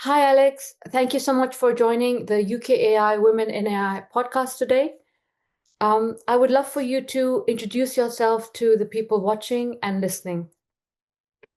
Hi, Alex. Thank you so much for joining the UKAI Women in AI podcast today. I would love for you to introduce yourself to the people watching and listening.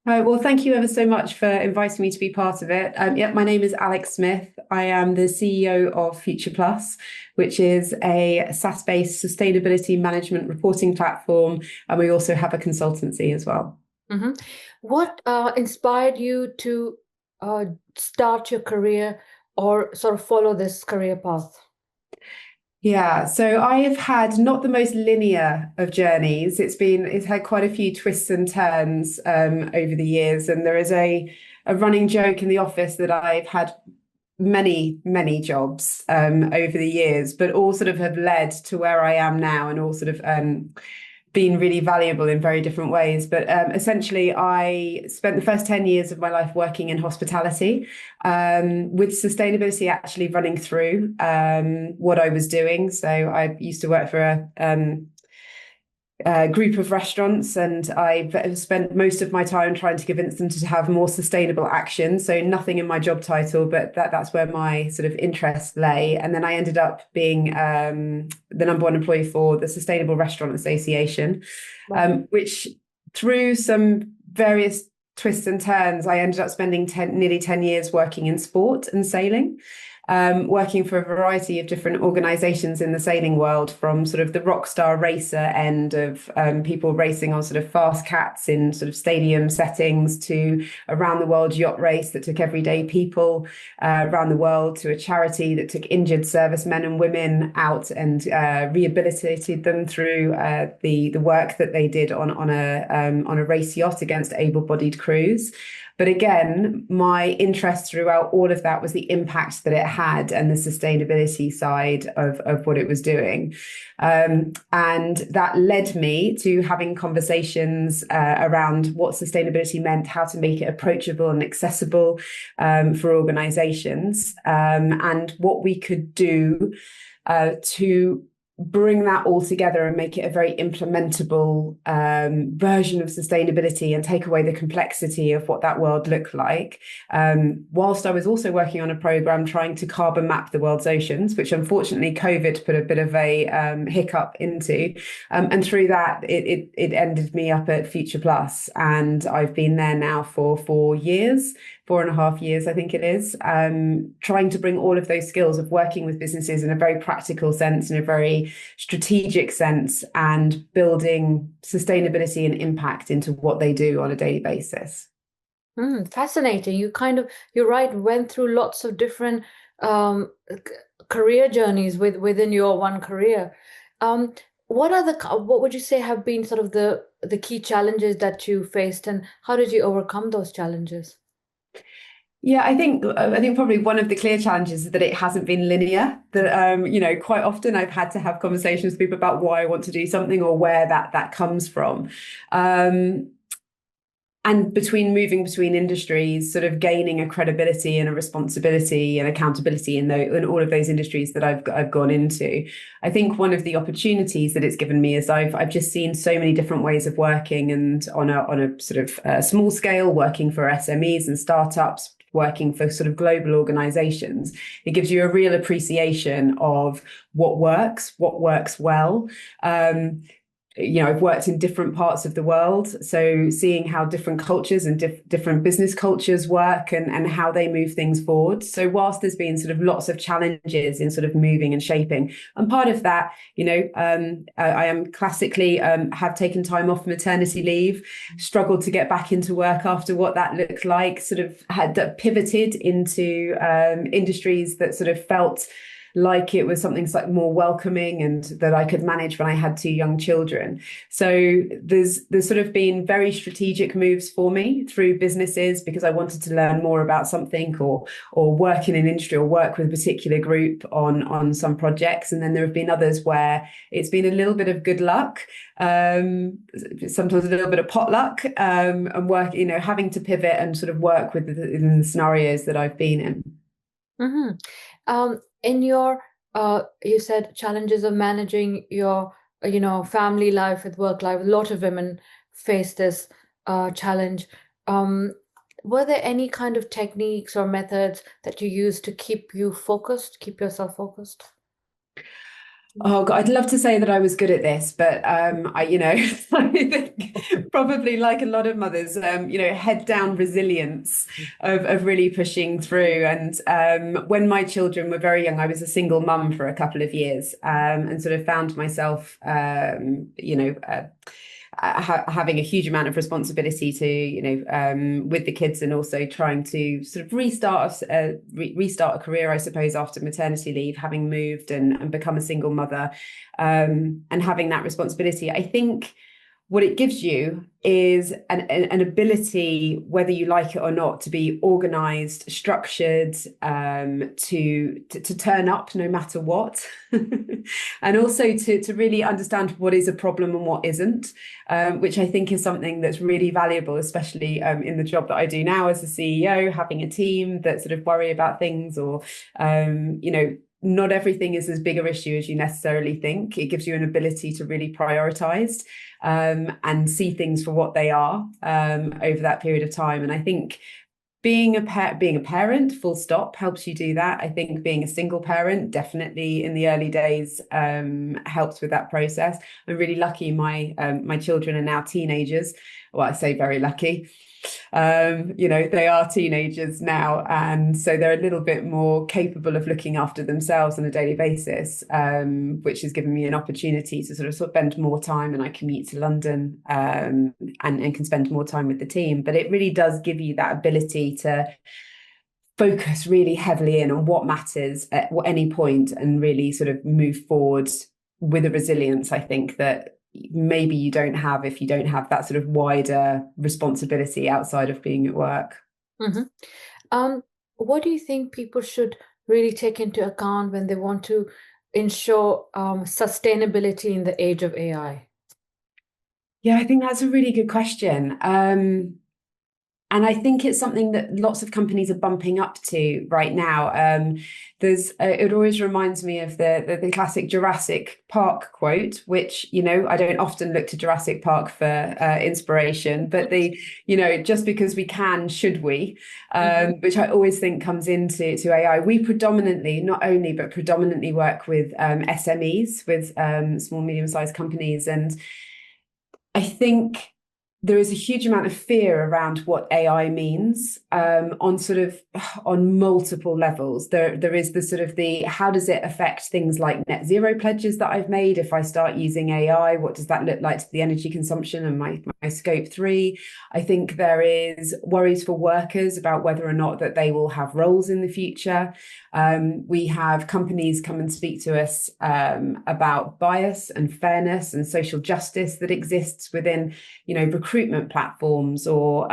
Well, thank you ever so much for inviting me to be part of it. My name is Alex Smith. I am the CEO of Future Plus, which is a SaaS-based sustainability management reporting platform, and we also have a consultancy as well. hmm What inspired you to uh, start your career or sort of follow this career path? Yeah, so I have had not the most linear of journeys. It's had quite a few twists and turns over the years, and there is a running joke in the office that I've had many jobs over the years, but all sort of have led to where I am now, and all sort of been really valuable in very different ways. But essentially, I spent the first 10 years of my life working in hospitality, with sustainability actually running through what I was doing. So I used to work for a group of restaurants, and I've spent most of my time trying to convince them to have more sustainable action. So nothing in my job title, but that's where my sort of interest lay. And then I ended up being the number one employee for the Sustainable Restaurant Association, Wow. which through some various twists and turns, I ended up spending nearly 10 years working in sport and sailing. Working for a variety of different organizations in the sailing world, from sort of the rock star racer end of people racing on sort of fast cats in sort of stadium settings, to around the world yacht race that took everyday people around the world, to a charity that took injured servicemen and women out and rehabilitated them through the work that they did on a race yacht against able-bodied crews. But again, my interest throughout all of that was the impact that it had and the sustainability side of what it was doing. And that led me to having conversations around what sustainability meant, how to make it approachable and accessible for organizations, and what we could do to bring that all together and make it a very implementable version of sustainability, and take away the complexity of what that world looked like. Whilst I was also working on a program trying to carbon map the world's oceans, which unfortunately COVID put a bit of a hiccup into. And through that, it ended me up at Future Plus, and I've been there now for 4 years. 4.5 years, I think it is, trying to bring all of those skills of working with businesses in a very practical sense, in a very strategic sense, and building sustainability and impact into what they do on a daily basis. Fascinating. You're right, went through lots of different c- career journeys within your one career. Um, what would you say have been sort of the key challenges that you faced, and how did you overcome those challenges? Yeah, I think probably one of the clear challenges is that it hasn't been linear. That quite often I've had to have conversations with people about why I want to do something or where that comes from. Um, and moving between industries, sort of gaining a credibility and a responsibility and accountability in all of those industries that I've gone into. I think one of the opportunities that it's given me is I've just seen so many different ways of working, and on a sort of small scale, working for SMEs and startups, working for sort of global organizations. It gives you a real appreciation of what works well. I've worked in different parts of the world, so seeing how different cultures and different business cultures work, and how they move things forward. So whilst there's been sort of lots of challenges in sort of moving and shaping, and part of that, I am classically have taken time off maternity leave, struggled to get back into work after what that looked like, sort of had pivoted into industries that sort of felt like it was something slightly more welcoming and that I could manage when I had two young children. So there's sort of been very strategic moves for me through businesses, because I wanted to learn more about something, or work in an industry, or work with a particular group on some projects. And then there have been others where it's been a little bit of good luck, sometimes a little bit of potluck, and work, having to pivot and sort of work in the scenarios that I've been in. hmm in your you said challenges of managing your family life with work life. A lot of women face this challenge. Um, were there any kind of techniques or methods that you use to keep you focused, keep yourself focused? Oh God, I'd love to say that I was good at this, but I think probably like a lot of mothers, head down resilience of really pushing through. And when my children were very young, I was a single mum for a couple of years, and sort of found myself, having a huge amount of responsibility to, with the kids, and also trying to sort of restart a career, I suppose, after maternity leave, having moved and become a single mother, and having that responsibility. I think what it gives you is an ability, whether you like it or not, to be organized, structured, to turn up no matter what, and also to really understand what is a problem and what isn't, which I think is something that's really valuable, especially in the job that I do now as a CEO, having a team that sort of worry about things, or not everything is as big an issue as you necessarily think. It gives you an ability to really prioritize, and see things for what they are, over that period of time. And I think being a parent, full stop, helps you do that. I think being a single parent, definitely in the early days, helps with that process. I'm really lucky. My children are now teenagers. Well, I say very lucky. They are teenagers now, and so they're a little bit more capable of looking after themselves on a daily basis, which has given me an opportunity to sort of spend more time. And I commute to London, and can spend more time with the team. But it really does give you that ability to focus really heavily in on what matters at any point, and really sort of move forward with a resilience, I think, that maybe you don't have if you don't have that sort of wider responsibility outside of being at work. Mm-hmm. What do you think people should really take into account when they want to ensure sustainability in the age of AI? Yeah, I think that's a really good question. And I think it's something that lots of companies are bumping up to right now. It always reminds me of the classic Jurassic Park quote, which, I don't often look to Jurassic Park for inspiration, but just because we can, should we? Which I always think comes into AI. We predominantly work with SMEs, with small, medium-sized companies. And I think there is a huge amount of fear around what AI means, on multiple levels. There is the sort of how does it affect things like net zero pledges that I've made? If I start using AI, what does that look like to the energy consumption and my scope 3? I think there is worries for workers about whether or not that they will have roles in the future. We have companies come and speak to us about bias and fairness and social justice that exists within, recruitment platforms, or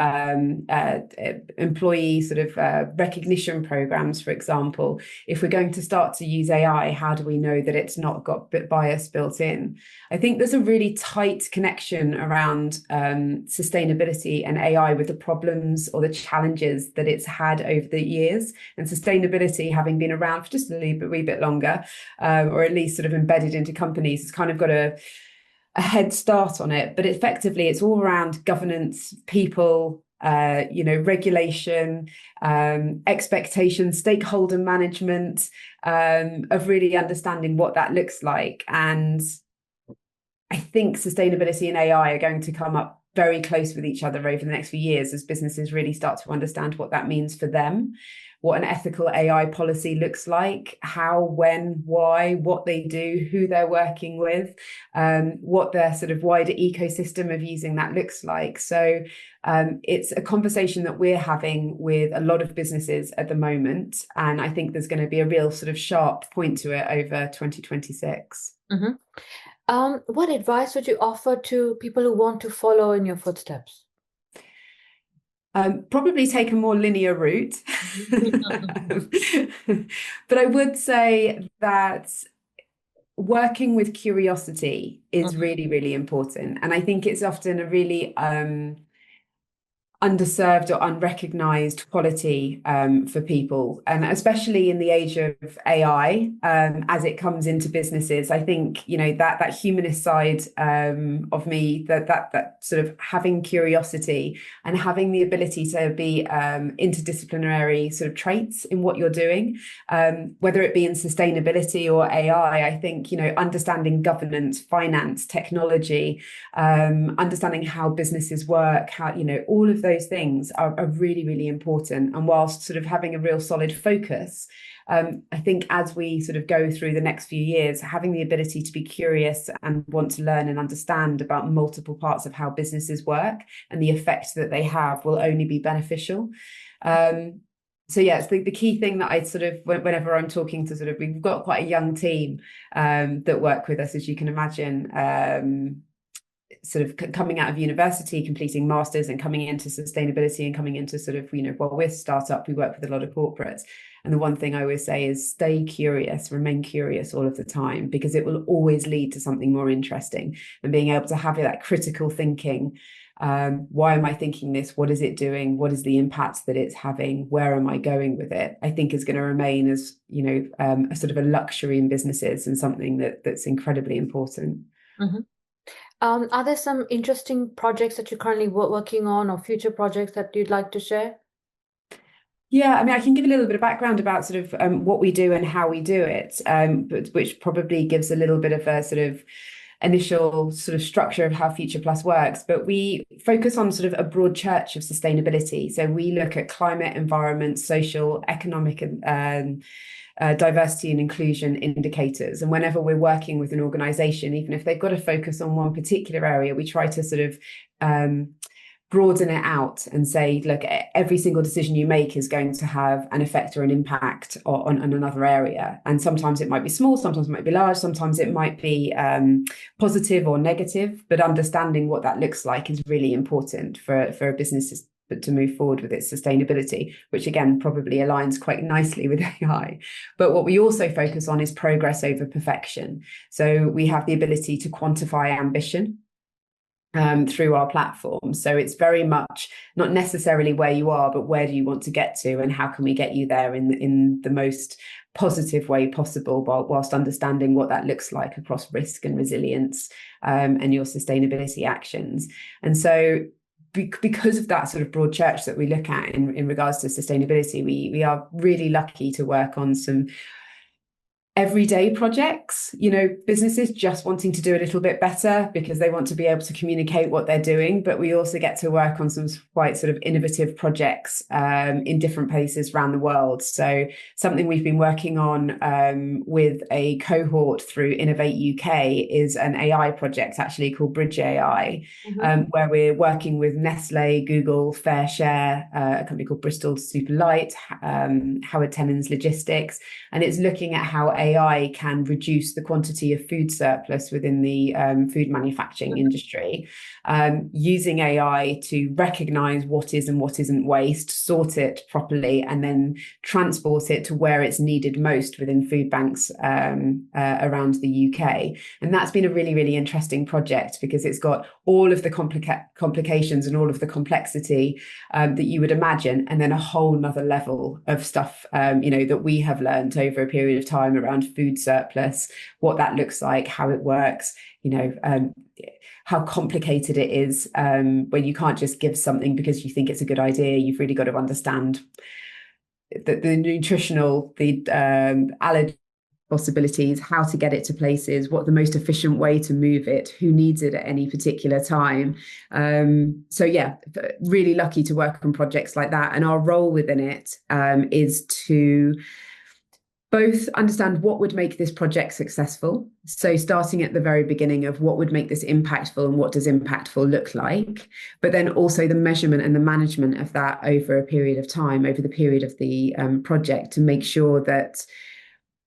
employee sort of recognition programs, for example. If we're going to start to use AI, how do we know that it's not got bias built in? I think there's a really tight connection around sustainability and AI with the problems or the challenges that it's had over the years. And sustainability, having been around for just a wee bit longer, or at least sort of embedded into companies, has kind of got a head start on it. But effectively, it's all around governance, people, regulation, expectation, stakeholder management, of really understanding what that looks like. And I think sustainability and AI are going to come up very close with each other over the next few years, as businesses really start to understand what that means for them, what an ethical AI policy looks like, how, when, why, what they do, who they're working with, what their sort of wider ecosystem of using that looks like. So it's a conversation that we're having with a lot of businesses at the moment. And I think there's going to be a real sort of sharp point to it over 2026. Mm-hmm. What advice would you offer to people who want to follow in your footsteps? Probably take a more linear route. But I would say that working with curiosity is really, really important. And I think it's often a really underserved or unrecognized quality for people, and especially in the age of AI, as it comes into businesses. I think, you know, that humanist side of me, that sort of having curiosity and having the ability to be interdisciplinary sort of traits in what you're doing, whether it be in sustainability or AI. I think, you know, understanding governance, finance, technology, understanding how businesses work, how, you know, all of those things are really, really important. And whilst sort of having a real solid focus, I think as we sort of go through the next few years, having the ability to be curious and want to learn and understand about multiple parts of how businesses work and the effect that they have will only be beneficial. So yeah, it's the key thing that I sort of, whenever I'm talking to sort of, we've got quite a young team that work with us, as you can imagine, sort of coming out of university, completing masters and coming into sustainability and coming into sort of, you know, while we're startup, we work with a lot of corporates. And the one thing I always say is stay curious, remain curious all of the time, because it will always lead to something more interesting. And being able to have that critical thinking, why am I thinking this? What is it doing? What is the impact that it's having? Where am I going with it? I think is going to remain as, you know, a sort of a luxury in businesses and something that's incredibly important. Mm-hmm. Are there some interesting projects that you're currently working on, or future projects that you'd like to share? Yeah, I mean, I can give a little bit of background about sort of what we do and how we do it, but which probably gives a little bit of a sort of initial sort of structure of how Future Plus works. But we focus on sort of a broad church of sustainability. So we look at climate, environment, social, economic, and diversity and inclusion indicators. And whenever we're working with an organization, even if they've got to focus on one particular area, we try to sort of broaden it out and say, look, every single decision you make is going to have an effect or an impact on another area. And sometimes it might be small, sometimes it might be large, sometimes it might be positive or negative, but understanding what that looks like is really important for a business to move forward with its sustainability, which again probably aligns quite nicely with AI. But what we also focus on is progress over perfection. So we have the ability to quantify ambition through our platform. So it's very much not necessarily where you are, but where do you want to get to, and how can we get you there in the most positive way possible, whilst understanding what that looks like across risk and resilience and your sustainability actions. And so because of that sort of broad church that we look at in regards to sustainability, we are really lucky to work on some everyday projects, you know, businesses just wanting to do a little bit better because they want to be able to communicate what they're doing. But we also get to work on some quite sort of innovative projects in different places around the world. So something we've been working on with a cohort through Innovate UK is an AI project actually called Bridge AI, where we're working with Nestle, Google, FairShare, a company called Bristol Superlight, Howard Tennant's Logistics, and it's looking at how AI can reduce the quantity of food surplus within the food manufacturing industry, using AI to recognize what is and what isn't waste, sort it properly, and then transport it to where it's needed most within food banks around the UK. And that's been a really, really interesting project because it's got all of the complications and all of the complexity that you would imagine, and then a whole nother level of stuff, you know, that we have learned over a period of time around food surplus, what that looks like, how it works, you know, how complicated it is when you can't just give something because you think it's a good idea. You've really got to understand the nutritional, the allergy possibilities, how to get it to places, what the most efficient way to move it, who needs it at any particular time. So yeah, really lucky to work on projects like that. And our role within it is to both understand what would make this project successful. So starting at the very beginning of what would make this impactful and what does impactful look like, but then also the measurement and the management of that over a period of time, over the period of the project, to make sure that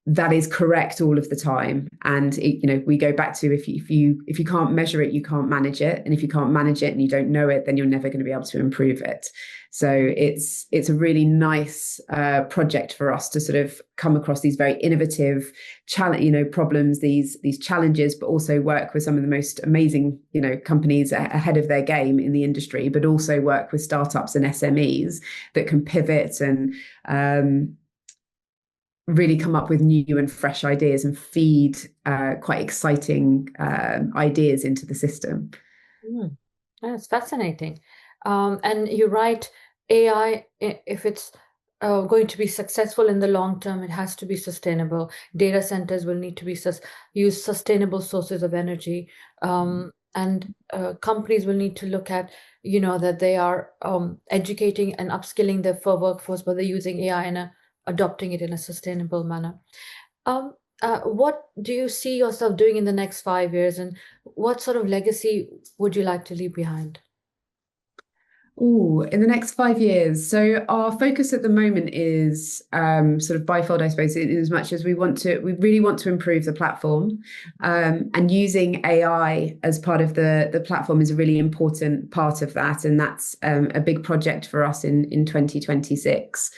that is correct all of the time. And we go back to if you can't measure it, you can't manage it, and if you can't manage it and you don't know it, then you're never going to be able to improve it. So it's a really nice project for us to sort of come across these very innovative problems, these challenges, but also work with some of the most amazing companies ahead of their game in the industry, but also work with startups and SMEs that can pivot and really come up with new and fresh ideas and feed quite exciting ideas into the system. Mm, that's fascinating. And you're right, AI, if it's going to be successful in the long term, it has to be sustainable. Data centers will need to use sustainable sources of energy. And companies will need to look at, that they are educating and upskilling their workforce, but they're using AI and adopting it in a sustainable manner. Um, what do you see yourself doing in the next 5 years, and what sort of legacy would you like to leave behind? Oh, in the next 5 years. So our focus at the moment is sort of bifold, I suppose, in as much as we really want to improve the platform, and using AI as part of the platform is a really important part of that, and that's a big project for us in 2026.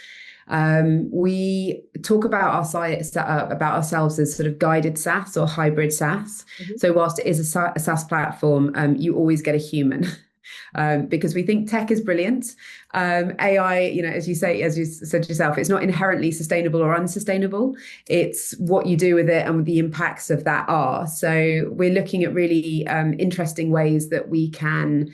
We talk about about ourselves as sort of guided SaaS or hybrid SaaS. Mhm. So whilst it is a SaaS platform, you always get a human. Because we think tech is brilliant. AI, as you said yourself, it's not inherently sustainable or unsustainable. It's what you do with it and what the impacts of that are. So we're looking at really interesting ways that we can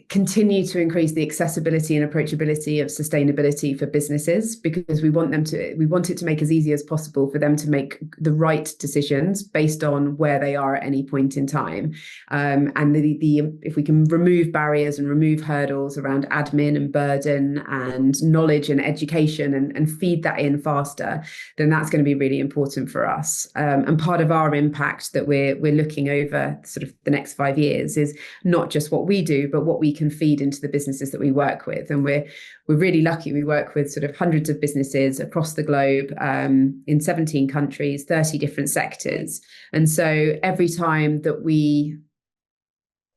continue to increase the accessibility and approachability of sustainability for businesses, because we want it to make as easy as possible for them to make the right decisions based on where they are at any point in time. And if we can remove barriers and remove hurdles around admin and burden and knowledge and education and feed that in faster, then that's going to be really important for us. And part of our impact that we're looking over sort of the next 5 years is not just what we do, but what we can feed into the businesses that we work with. And we're really lucky. We work with sort of hundreds of businesses across the globe, in 17 countries, 30 different sectors. And so every time that we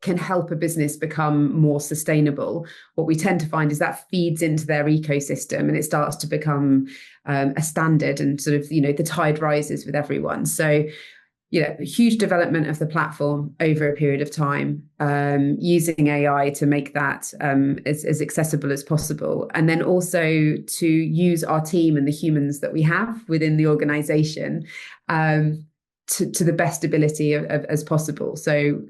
can help a business become more sustainable, what we tend to find is that feeds into their ecosystem and it starts to become a standard, and sort of the tide rises with everyone. So a huge development of the platform over a period of time, using AI to make that as accessible as possible. And then also to use our team and the humans that we have within the organization to the best ability as possible. So,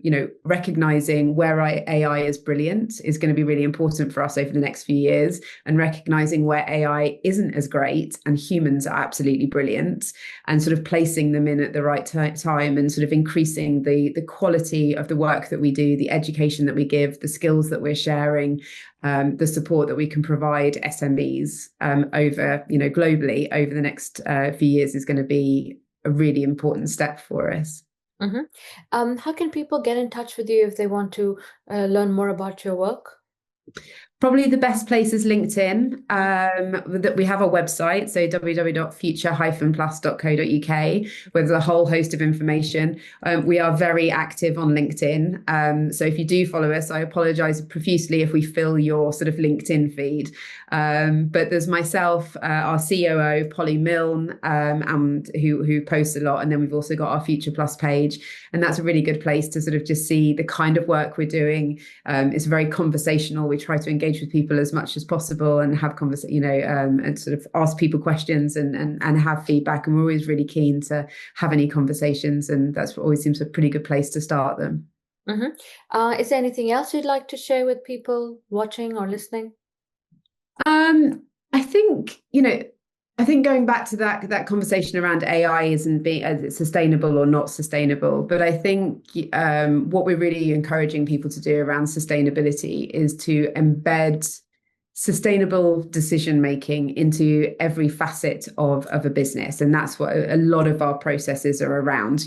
recognizing where AI is brilliant is going to be really important for us over the next few years, and recognizing where AI isn't as great and humans are absolutely brilliant, and sort of placing them in at the right time, and sort of increasing the quality of the work that we do, the education that we give, the skills that we're sharing, the support that we can provide SMEs over, globally over the next few years is going to be a really important step for us. Mm-hmm. How can people get in touch with you if they want to learn more about your work? Probably the best place is LinkedIn. That we have a website, so www.future-plus.co.uk, where there's a whole host of information. We are very active on LinkedIn. So if you do follow us, I apologize profusely if we fill your sort of LinkedIn feed. But there's myself, our COO, Polly Milne, and who posts a lot. And then we've also got our Future Plus page. And that's a really good place to sort of just see the kind of work we're doing. It's very conversational. We try to engage with people as much as possible and have and sort of ask people questions and have feedback. And we're always really keen to have any conversations. And that's what always seems a pretty good place to start them. Mm-hmm. Is there anything else you'd like to share with people watching or listening? I think, going back to that conversation around AI isn't being sustainable or not sustainable, but I think what we're really encouraging people to do around sustainability is to embed sustainable decision making into every facet of a business, and that's what a lot of our processes are around.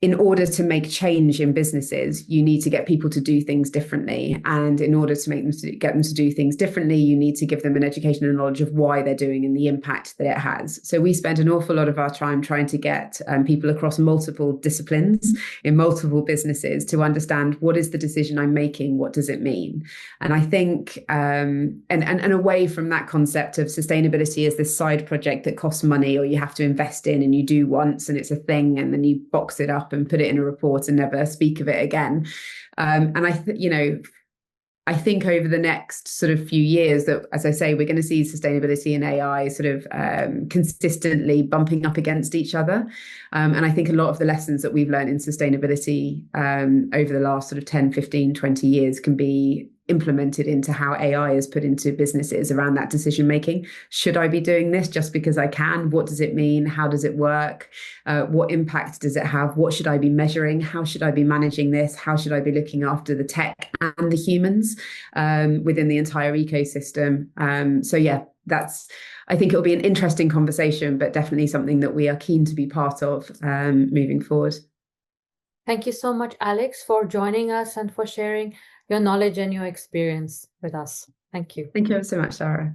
in order to make change in businesses, you need to get people to do things differently. And in order to get them to do things differently, you need to give them an education and knowledge of why they're doing and the impact that it has. So we spend an awful lot of our time trying to get people across multiple disciplines in multiple businesses to understand, what is the decision I'm making? What does it mean? And I think, and away from that concept of sustainability as this side project that costs money, or you have to invest in and you do once and it's a thing and then you box it up and put it in a report and never speak of it again. And I think over the next sort of few years that, as I say, we're going to see sustainability and AI sort of consistently bumping up against each other. And I think a lot of the lessons that we've learned in sustainability over the last sort of 10, 15, 20 years can be implemented into how AI is put into businesses around that decision making. Should I be doing this just because I can? What does it mean? How does it work? What impact does it have? What should I be measuring? How should I be managing this? How should I be looking after the tech and the humans within the entire ecosystem? So yeah, I think it'll be an interesting conversation, but definitely something that we are keen to be part of moving forward. Thank you so much, Alex, for joining us and for sharing your knowledge and your experience with us. Thank you. Thank you so much, Sarah.